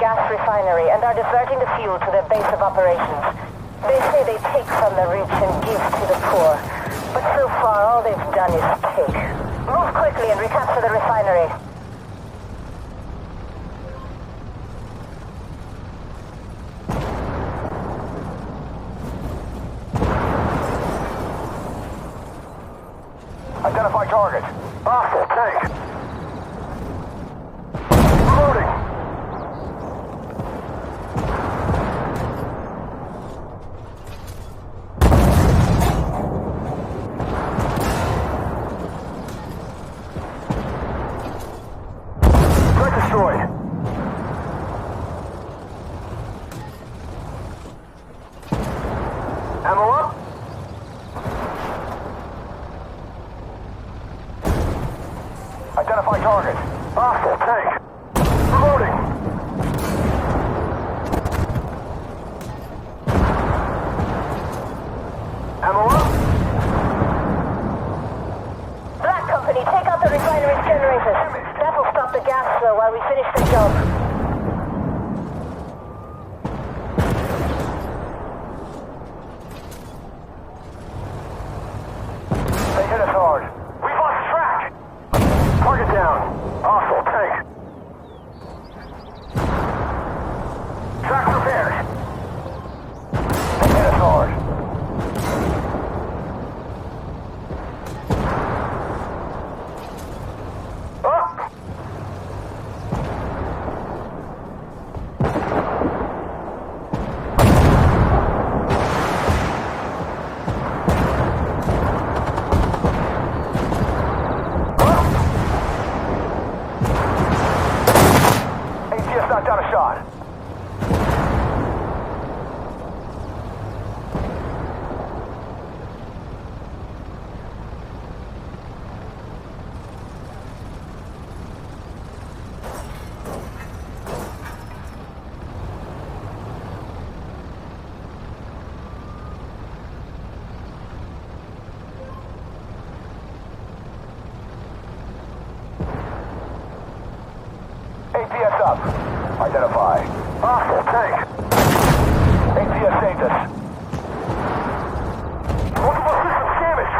gas refinery and are diverting the fuel to their base of operations. They say they take from the rich and give to the poor. But so far, all they've done is take. Move quickly and recapture the refinery. Identify target. Hostile tank. Reloading. Threat destroyed. Ammo up. Identify target. Hostile tank. Reloading. Ammo up. Black Company, take out the refinery's generators. That'll stop the gas flow while we finish the job. They hit us hard. We've lost track. Target down. Hostile tank. Track repaired. They hit us hard. Up. ATS knocked down a shot. ATS up. Identify. Hostile tank. ATS saved us. Multiple systems damaged.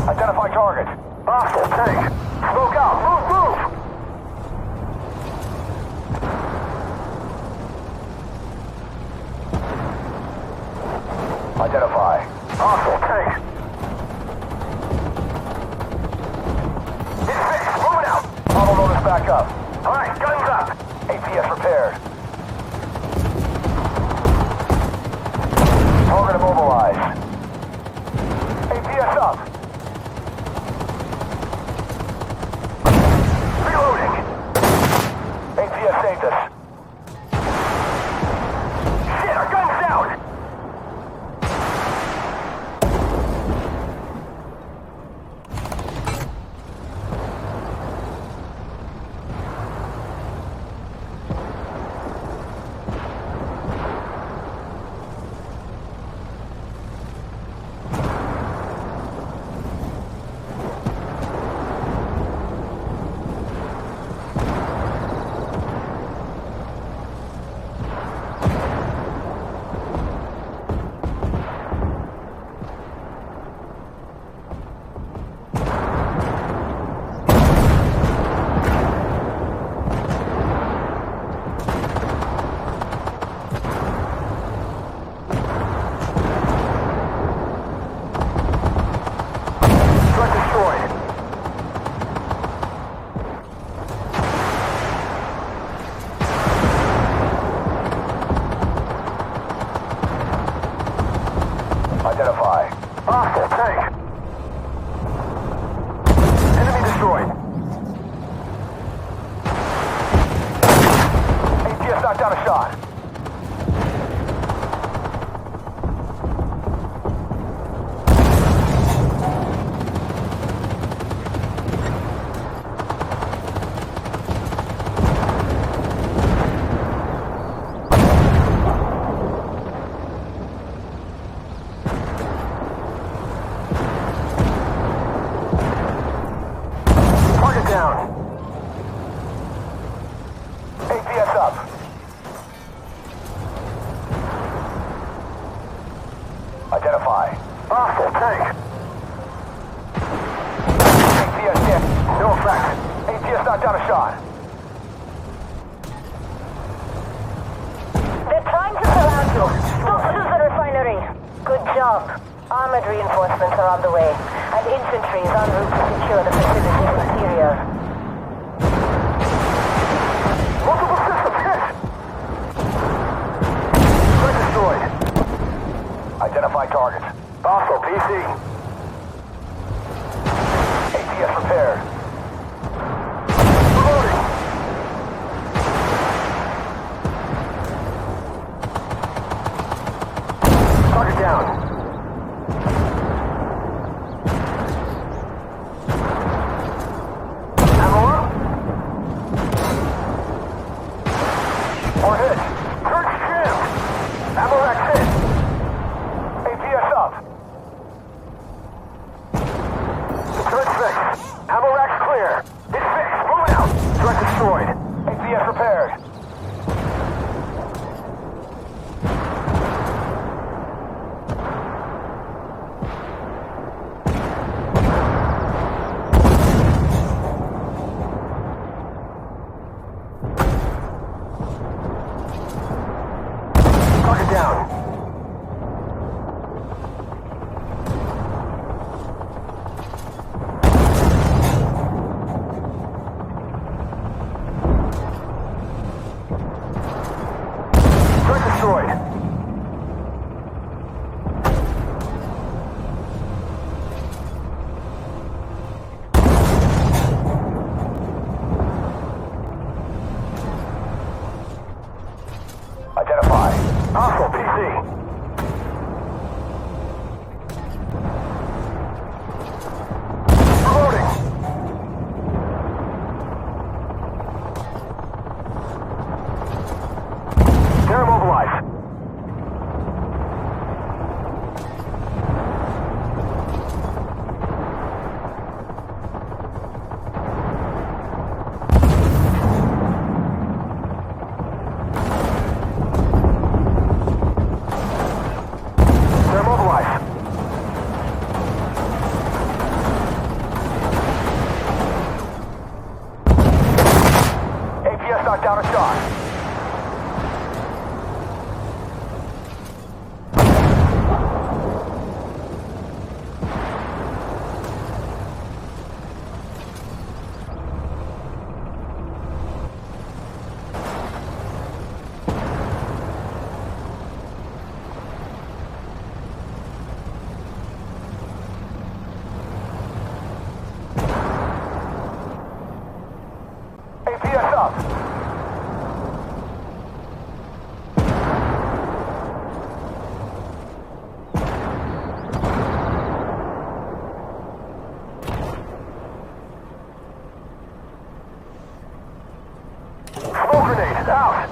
Identify target. Hostile tank. Smoke out. Move, move! Identify. Hostile tank. It's fixed. Moving out. Auto loader's back up. All right, guns up. ATS repaired. Target immobilized. ATS up. Reloading. ATS saved us. Shit, our gun's down. Identify. Hostile tank. Enemy destroyed. ATS knocked down a shot. Target down. up. Identify. Hostile tank. ATS hit. No effect. ATS knocked down a shot. They're trying to surround you. Don't lose the refinery. Good job. Armored reinforcements are on the way, and infantry is en route to secure the facility's exterior. Multiple systems hit. Threat destroyed. Identify targets. Hostile PC. ATS repaired. Reloading. Target down. Ammo up. More hit. Search jammed. Ammo rack hit. APS up. Turret fixed. Ammo rack's clear. It's fixed. Moving out. Threat destroyed. APS repaired. Target down. Threat destroyed. Identify. Hostile PC. Reloading. They're immobilized. They're immobilized. APS knocked down a shot. APS up. Smoke grenade out.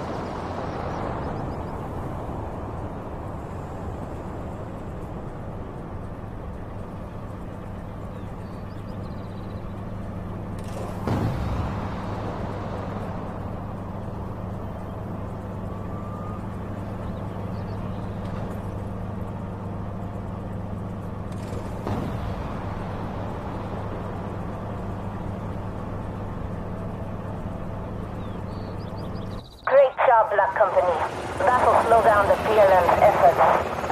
Great job, Black Company. That'll slow down the PLM's efforts.